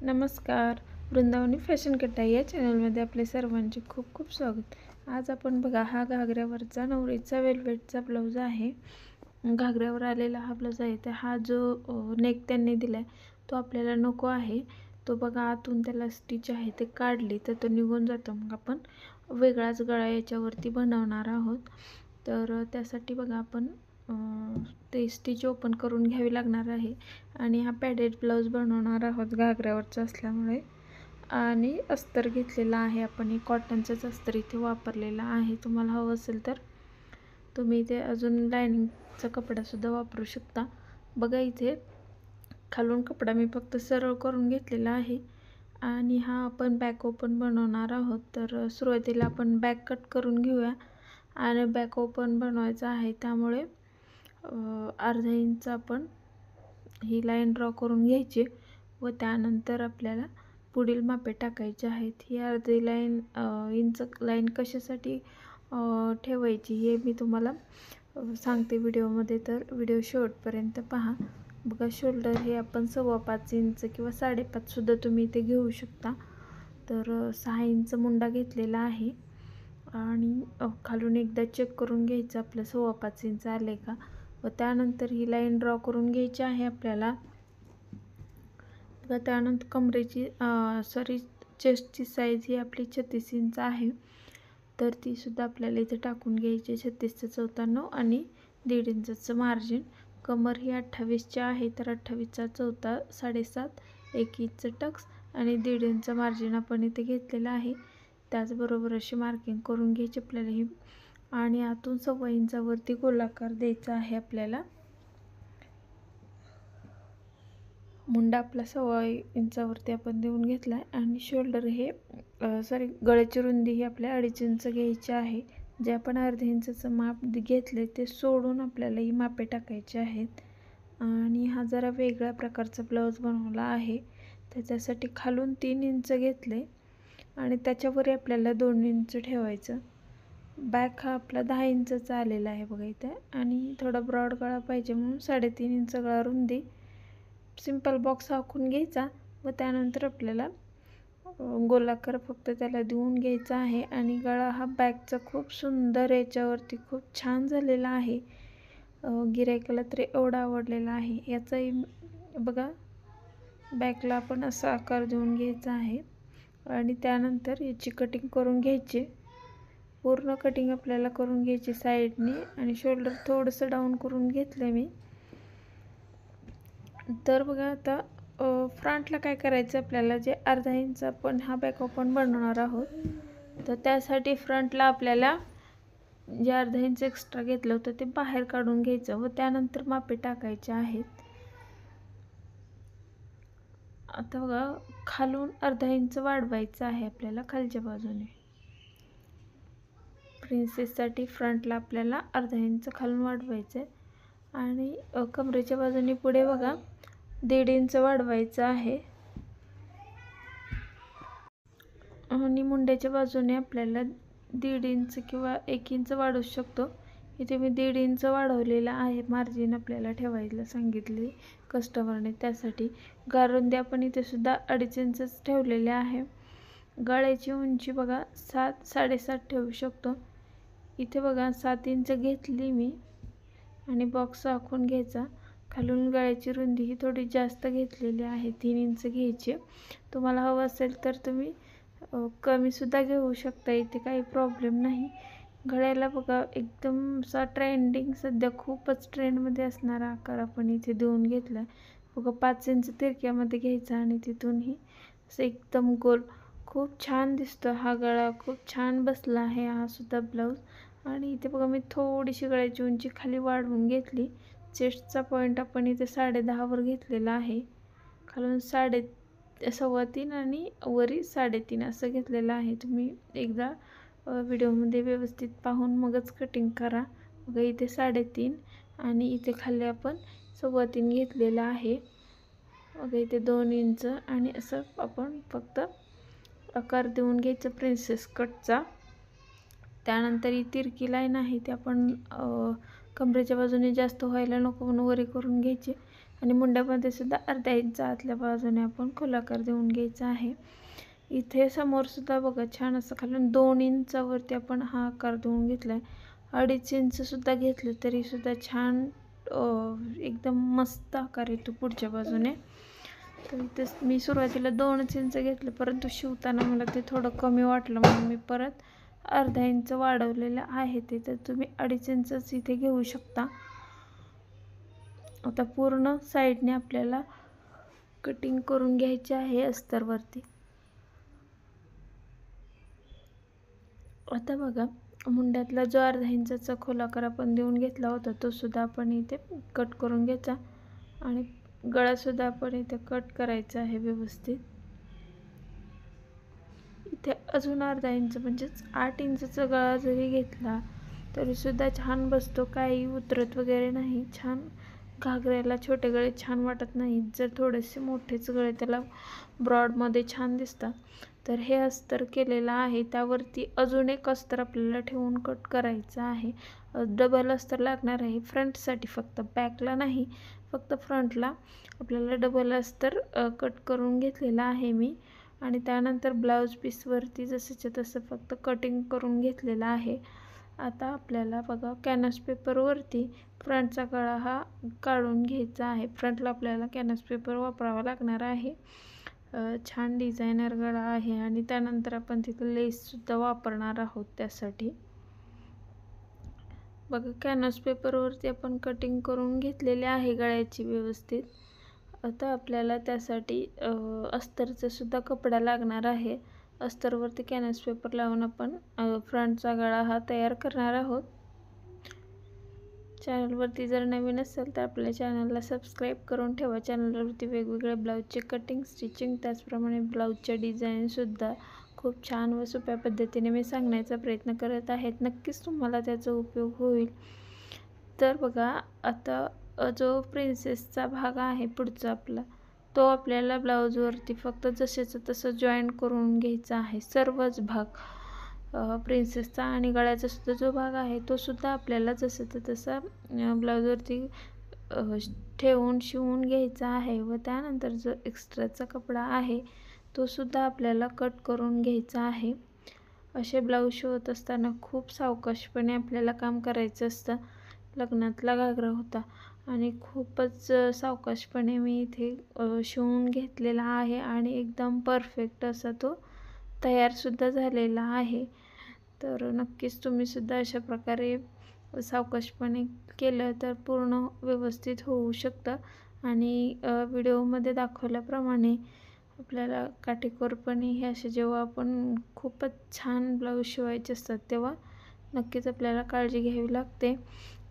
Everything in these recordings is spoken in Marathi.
नमस्कार. वृंदावनी फॅशन कट्टा या चॅनलमध्ये आपले सर्वांचे खूप खूप स्वागत. आज आपण बघा हा घागऱ्यावरचा नवरीचा वेलवेटचा ब्लाऊज आहे. घागऱ्यावर आलेला हा ब्लाऊज आहे. तर हा जो नेक त्यांनी दिला आहे तो आपल्याला नको आहे. तो बघा आतून त्याला स्टिच आहे ते काढली तर तो निघून जातो. मग आपण वेगळाच गळा याच्यावरती बनवणार आहोत. तर त्यासाठी बघा आपण ते स्टिच ओपन करून घ्यावी लागणार आहे. आणि हा पॅडेड ब्लाऊज बनवणार आहोत घागऱ्यावरचा असल्यामुळे. आणि अस्तर घेतलेला आहे आपण, हे कॉटनचंच अस्तर इथे वापरलेला आहे. तुम्हाला हवं असेल तर तुम्ही इथे अजून लायनिंगचा कपडासुद्धा वापरू शकता. बघा इथे खालून कपडा मी फक्त सरळ करून घेतलेला आहे. आणि हा आपण बॅक ओपन बनवणार आहोत. तर सुरुवातीला आपण बॅक कट करून घेऊया. आणि बॅक ओपन बनवायचा आहे त्यामुळे अर्धा इंच आपण ही लाईन ड्रॉ करून घ्यायची व त्यानंतर आपल्याला पुढील मापे टाकायचे आहेत. ही अर्धी इंच लाईन कशासाठी ठेवायची हे मी तुम्हाला सांगते व्हिडिओमध्ये, तर व्हिडिओ शेवटपर्यंत पहा. बघा शोल्डर हे आपण 5.25 इंच किंवा 5.5 सुद्धा तुम्ही इथे घेऊ शकता. तर 6 इंच मुंडा घेतलेला आहे. आणि खालून एकदा चेक करून घ्यायचं आपलं 5.25 इंच आले का. व त्यानंतर ही लाईन ड्रॉ करून घ्यायची आहे आपल्याला. बघा त्यानंतर कमरेची चेस्टची साईज ही आपली 36 इंच आहे. तर ती सुद्धा आपल्याला इथे टाकून घ्यायची. 36चं 94 आणि 1.5 इंचचं मार्जिन. कमर ही 28ची आहे तर 28चा 4 7.5 1 इंच टक्स आणि 1.5 इंच मार्जिन आपण इथे घेतलेलं आहे. त्याचबरोबर अशी मार्किंग करून घ्यायची आपल्याला ही. आणि आतून 1.25 इंचावरती गोलाकार द्यायचा आहे आपल्याला. मुंडा आपला 1.25 इंचावरती आपण देऊन घेतला आहे. आणि शोल्डर हे गळ्याची रुंदी ही आपल्या 2.5 इंच घ्यायची आहे. जे आपण अर्ध्या इंचाचं माप घेतले ते सोडून आपल्याला ही मापे टाकायची आहेत. आणि हा जरा वेगळ्या प्रकारचा ब्लाऊज बनवला आहे. त्याच्यासाठी खालून 3 इंच घेतले आणि त्याच्यावर आपल्याला 2 इंच ठेवायचं. बॅक हा आपला 10 इंचचा आलेला आहे बघा इथे. आणि थोडा ब्रॉड गळा पाहिजे म्हणून 3.5 इंच गळा रुंदी सिंपल बॉक्स आखून घ्यायचा व त्यानंतर आपल्याला गोलाकार फक्त त्याला देऊन घ्यायचा आहे. आणि गळा हा बॅकचा खूप सुंदर याच्यावरती खूप छान झालेला आहे. गिऱ्हाईकाला तर एवढा आवडलेला आहे. याचाही बघा बॅकला आपण असा आकार देऊन घ्यायचा आहे. आणि त्यानंतर याची कटिंग करून घ्यायची. पूर्ण कटिंग आपल्याला करून घ्यायची साईडने. आणि शोल्डर थोडंसं डाऊन करून घेतलं मी. तर बघा आता फ्रंटला काय करायचं आपल्याला, जे अर्धा इंच आपण हा बॅक ओपन बनवणार आहोत. तर त्यासाठी फ्रंटला आपल्याला जे अर्धा इंच एक्स्ट्रा घेतलं होतं ते बाहेर काढून घ्यायचं व त्यानंतर मापे टाकायचे आहेत. आता बघा खालून अर्धा इंच वाढवायचं आहे आपल्याला खालच्या बाजूने. प्रिन्सेससाठी फ्रंटला आपल्याला अर्धा इंच खालून वाढवायचं आहे. आणि कमरेच्या बाजूने पुढे बघा 1.5 इंच वाढवायचं आहे. आणि मुंड्याच्या बाजूने आपल्याला 1.5 इंच किंवा 1 इंच वाढवू शकतो. इथे मी 1.5 इंच वाढवलेला आहे. मार्जिन आपल्याला ठेवायला सांगितले कस्टमरने, त्यासाठी गारुंदी आपण इथे सुद्धा 2.5 इंचच ठेवलेले आहे. गळ्याची उंची बघा 7-7.5 ठेवू शकतो. इथे बघा 7 इंच घेतली मी आणि बॉक्स आखून घ्यायचा. खालून गळ्याची रुंदी ही थोडी जास्त घेतलेली आहे, 3 इंच घ्यायची. तुम्हाला हवं असेल तर तुम्ही कमीसुद्धा घेऊ शकता, इथे काही प्रॉब्लेम नाही. गळ्याला बघा एकदम असा ट्रेंडिंग सध्या खूपच ट्रेंडमध्ये असणारा आकार आपण इथे देऊन घेतला. बघा 5 इंच तिरक्यामध्ये घ्यायचा आणि तिथूनही असं एकदम गोल खूप छान दिसतो. हा गळा खूप छान बसला आहे हा सुद्धा ब्लाऊज. आणि इथे बघा मी थोडीशी गळ्याची उंची खाली वाढवून घेतली. चेस्टचा पॉईंट आपण इथे 10.5 घेतलेला आहे. खालून 3.25 आणि वरी 3.5 असं घेतलेलं आहे. तुम्ही एकदा व्हिडिओमध्ये व्यवस्थित पाहून मगच कटिंग करा. बघा इथे 3.5 आणि इथे खाली आपण 3.25 घेतलेलं आहे. बघा इथे 2 इंच आणि असं आपण फक्त आकार देऊन घ्यायचं प्रिन्सेस कटचा. त्यानंतर ही तिरकी लाईन आहे ती आपण कमरेच्या बाजूने जास्त व्हायला नको म्हणून वरी करून घ्यायची. आणि मुंड्यामध्ये सुद्धा अर्धा इंच आतल्या बाजूने आपण खोलाकार देऊन घ्यायचा आहे. इथे समोर सुद्धा बघा छान असं खालून 2 इंचावरती आपण हा आकार देऊन घेतला आहे. 2.5 इंच सुद्धा घेतलं तरी सुद्धा छान एकदम मस्त आकार येतो पुढच्या बाजूने. तर इथे मी सुरुवातीला 2 इंच घेतलं, परंतु शिवताना मला ते थोडं कमी वाटलं म्हणून मी परत अर्धा इंच वाढवलेलं आहे. ते तर तुम्ही 2.5 इंचच इथे घेऊ शकता. आता पूर्ण साईडने आपल्याला कटिंग करून घ्यायची आहे अस्तरवरती. आता बघा मुंड्यातला जो अर्धा इंचाचा खोलाकार आपण देऊन घेतला होता तो सुद्धा आपण इथे कट करून घ्यायचा आणि गळासुद्धा आपण इथे कट करायचा आहे व्यवस्थित. इथे अजून अर्धा इंच म्हणजेच 8 इंचचा गळा जरी घेतला तरीसुद्धा छान बसतो, काही उतरत वगैरे नाही. छान घागऱ्याला छोटे गळे छान वाटत नाहीत, जर थोडेसे मोठेच गळे त्याला ब्रॉडमध्ये छान दिसतात. तर हे अस्तर केलेलं आहे, त्यावरती अजून एक अस्तर आपल्याला ठेवून कट करायचं आहे. डबल अस्तर लागणार आहे फ्रंटसाठी, फक्त बॅकला नाही, फक्त फ्रंटला आपल्याला डबल अस्तर कट करून घेतलेलं आहे मी. आणि त्यानंतर ब्लाऊज पीसवरती जसंच्या तसं फक्त कटिंग करून घेतलेलं आहे. आता आपल्याला बघा कॅनव्हास पेपरवरती फ्रंटचा गळा हा काढून घ्यायचा आहे. फ्रंटला आपल्याला कॅनव्हास पेपर वापरावा लागणार आहे. छान डिझायनर गळा आहे आणि त्यानंतर आपण तिथं लेससुद्धा वापरणार आहोत त्यासाठी. बघा कॅनव्हास पेपरवरती आपण कटिंग करून घेतलेली आहे गळ्याची व्यवस्थित. आता आपल्याला त्यासाठी अस्तरचा सुद्धा कपडा लागणार आहे. अस्तरवरती कॅनव्हास पेपर लावून आपण फ्रंटचा गळा हा तयार करणार आहोत. चॅनलवरती जर नवीन असेल तर आपल्या चॅनलला सबस्क्राईब करून ठेवा. चॅनलवरती वेगवेगळ्या ब्लाऊजचे कटिंग, स्टिचिंग, त्याचप्रमाणे ब्लाऊजच्या डिझाईनसुद्धा खूप छान व सोप्या पद्धतीने मी सांगण्याचा प्रयत्न करत आहेत. नक्कीच तुम्हाला त्याचा उपयोग होईल. तर बघा आता जो प्रिन्सेसचा भाग आहे पुढचा आपला, तो आपल्याला ब्लाऊजवरती फक्त जसेचं तसं जॉईंट करून घ्यायचा आहे. सर्वच भाग प्रिन्सेसचा आणि गळ्याचा सुद्धा जो भाग आहे तो सुद्धा आपल्याला जसं तसा ब्लाऊजवरती ठेवून शिवून घ्यायचा आहे. व त्यानंतर जो एक्स्ट्राचा कपडा आहे तो सुद्धा आपल्याला कट करून घ्यायचा आहे. असे ब्लाऊज शिवत असताना खूप सावकाशपणे आपल्याला काम करायचं असतं. लग्नातला घागरा होता आणि खूपच सावकाशपणे मी इथे शिवून घेतलेला आहे आणि एकदम परफेक्ट असा तो तयारसुद्धा झालेला आहे. तर नक्कीच तुम्हीसुद्धा अशा प्रकारे सावकाशपणे केलं तर पूर्ण व्यवस्थित होऊ शकतं. आणि व्हिडिओमध्ये दाखवल्याप्रमाणे आपल्याला काटेकोरपणे हे असे जेव्हा आपण खूपच छान ब्लाऊज शिवायचे असतात तेव्हा नक्कीच आपल्याला काळजी घ्यावी लागते.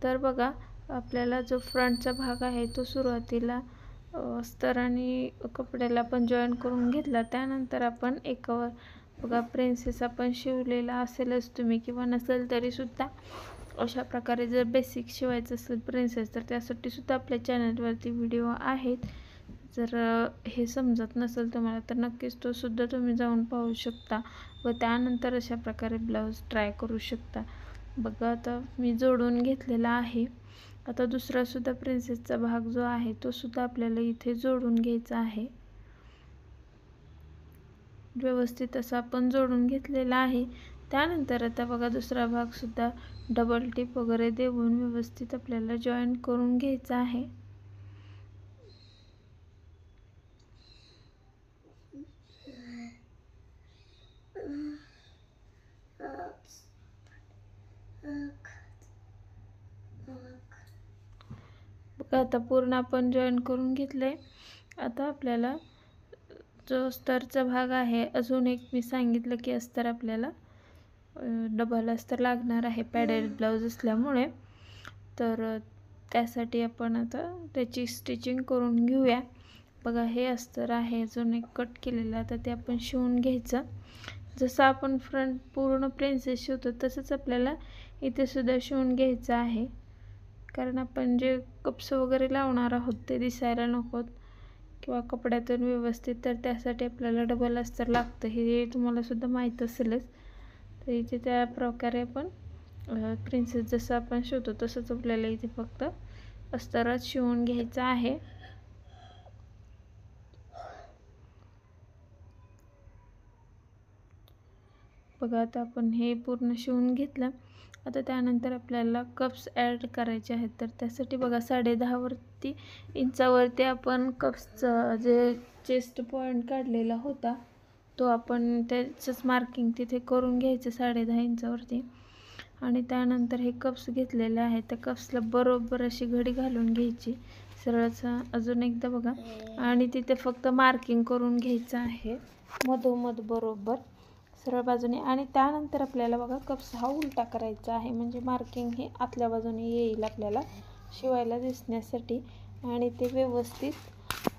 तर बघा आपल्याला जो फ्रंटचा भाग आहे तो सुरुवातीला अस्तर आणि कपड्याला पण जॉईन करून घेतला. त्यानंतर आपण एकावर बघा प्रिन्सेस आपण शिवलेला असेलच तुम्ही, किंवा नसेल तरीसुद्धा अशा प्रकारे जर बेसिक शिवायचं असेल प्रिन्सेस तर त्यासाठी सुद्धा आपल्या चॅनलवरती व्हिडिओ आहेत. जर हे समजत नसेल तुम्हाला तर नक्कीच तो सुद्धा तुम्ही जाऊन पाहू शकता व त्यानंतर अशा प्रकारे ब्लाऊज ट्राय करू शकता. बघा आता मी जोडून घेतलेला आहे. आता दुसरा सुद्धा प्रिन्सेसचा भाग जो आहे तो सुद्धा आपल्याला इथे जोडून घ्यायचा आहे. व्यवस्थित असं आपण जोडून घेतलेला आहे. त्यानंतर आता बघा दुसरा भाग सुद्धा डबल टिप वगैरे देऊन व्यवस्थित आपल्याला जॉईन करून घ्यायचा आहे. बघा आता पूर्ण आपण जॉईन करून घेतले. आता आपल्याला जो अस्तरचा भाग आहे, अजून एक मी सांगितलं की अस्तर आपल्याला डबल अस्तर लागणार आहे पॅडेड ब्लाऊज असल्यामुळे. तर त्यासाठी आपण आता त्याची स्टिचिंग करून घेऊया. बघा हे अस्तर आहे अजून एक कट केलेलं, आता ते आपण शिवून घ्यायचं. जसं आपण फ्रंट पूर्ण प्रिन्सेस शिवतो तसंच आपल्याला इथे सुद्धा शिवून घ्यायचं आहे. कारण आपण जे कप्स वगैरे लावणार आहोत ते दिसायला नकोत किंवा कपड्यातून व्यवस्थित, तर त्यासाठी आपल्याला डबल अस्तर लागतं. हे तुम्हाला सुद्धा माहीत असेलच. तर इथे त्या प्रकारे आपण प्रिन्सेस जसं आपण शिवतो तसंच आपल्याला इथे फक्त अस्तरच शिवून घ्यायचं आहे. बघा आता आपण हे पूर्ण शिवून घेतलं. आता त्यानंतर आपल्याला कप्स ॲड करायचे आहेत. तर त्यासाठी बघा 10.5 इंचावरती आपण कप्सचं जे चेस्ट पॉईंट काढलेला होता तो आपण त्याचंच मार्किंग तिथे करून घ्यायचं 10.5 इंचावरती. आणि त्यानंतर हे कप्स घेतलेले आहेत त्या कप्सला बरोबर अशी घडी घालून घ्यायची सरळच. अजून एकदा बघा आणि तिथे फक्त मार्किंग करून घ्यायचं आहे मधोमध बरोबर सरळ बाजूने. आणि त्यानंतर आपल्याला बघा कप्स हा उलटा करायचा आहे म्हणजे मार्किंग हे आतल्या बाजूने येईल आपल्याला शिवायला दिसण्यासाठी आणि ते व्यवस्थित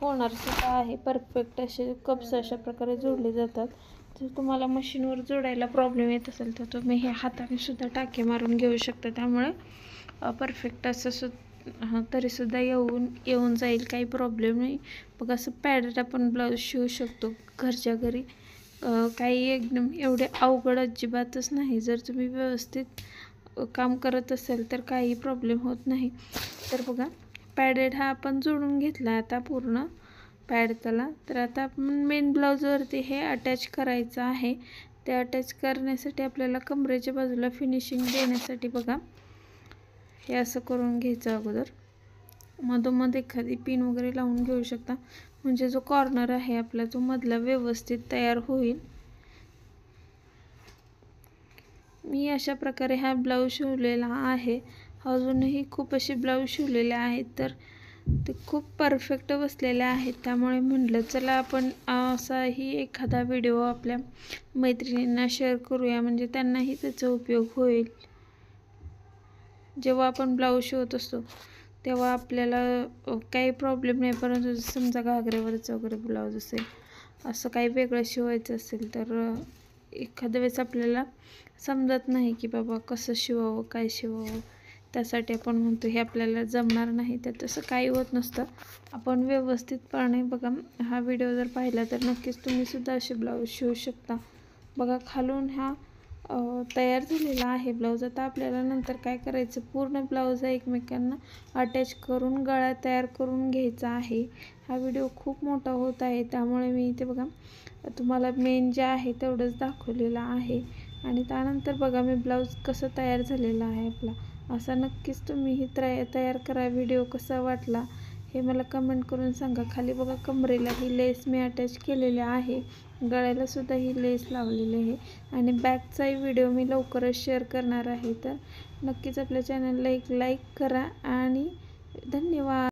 होणार सुद्धा आहे. परफेक्ट असे कप्स अशा प्रकारे जोडले जातात. जर तुम्हाला मशीनवर जोडायला प्रॉब्लेम येत असेल तर तुम्ही हे हाताने सुद्धा टाके मारून घेऊ शकता. त्यामुळे परफेक्ट असं तरीसुद्धा येऊन जाईल, काही प्रॉब्लेम नाही. बघा असं पॅडेड आपण ब्लाऊज शिवू शकतो घरच्या घरी. काही एकदम एवढे अवघड अजिबातच नाही. जर तुम्ही व्यवस्थित काम करत असेल तर काही प्रॉब्लेम होत नाही. तर बघा पॅडेड हा आपण जोडून घेतला आता पूर्ण पॅड त्याला. तर आता आपण मेन ब्लाऊजवरती हे अटॅच करायचं आहे. ते अटॅच करण्यासाठी आपल्याला कमरेच्या बाजूला फिनिशिंग देण्यासाठी बघा हे असं करून घ्यायचं. अगोदर मधोमध एखादी पिन वगैरे लावून घेऊ शकता म्हणजे जो कॉर्नर आहे आपला तो मधला व्यवस्थित तयार होईल. मी अशा प्रकारे हा ब्लाऊज शिवलेला आहे. अजूनही खूप असे ब्लाऊज शिवलेले आहेत तर ते खूप परफेक्ट बसलेले आहेत. त्यामुळे म्हटलं चला आपण असाही एखादा व्हिडिओ आपल्या मैत्रिणींना शेअर करूया म्हणजे त्यांनाही त्याचा उपयोग होईल. जेव्हा आपण ब्लाऊज शिवत असतो तेव्हा आपल्याला काही प्रॉब्लेम नाही, परंतु समजा घागऱ्यावरचं वगैरे ब्लाऊज असेल असं काही वेगळं शिवायचं असेल तर एखाद्या वेळेस आपल्याला समजत नाही की बाबा कसं शिवावं काय शिवावं. त्यासाठी आपण म्हणतो हे आपल्याला जमणार नाही. तर तसं काही होत नसतं. आपण व्यवस्थितपणे बघा हा व्हिडिओ जर पाहिला तर नक्कीच तुम्हीसुद्धा असे ब्लाऊज शिवू शकता. बघा खालून हा तयार झालेला आहे ब्लाऊज. आता आपल्याला नंतर काय करायचं पूर्ण ब्लाऊज एकमेकांना अटॅच करून गळा तयार करून घ्यायचा आहे. हा व्हिडिओ खूप मोठा होत आहे त्यामुळे मी इथे बघा तुम्हाला मेन जे आहे तेवढंच दाखवलेलं आहे. आणि त्यानंतर बघा मी ब्लाऊज कसं तयार झालेला आहे आपला. असा नक्कीच तुम्हीही तयार करा. व्हिडिओ कसा वाटला हे मला कमेंट करून सांगा. खाली बघा कमरेला ही लेस मी अटॅच केलेली आहे. गळ्याला सुद्धा ही लेस लावलेली आहे आणि बॅकचाही व्हिडिओ मी लवकरच शेअर करणार आहे. तर नक्कीच आपल्या चॅनलला एक लाईक करा आणि धन्यवाद.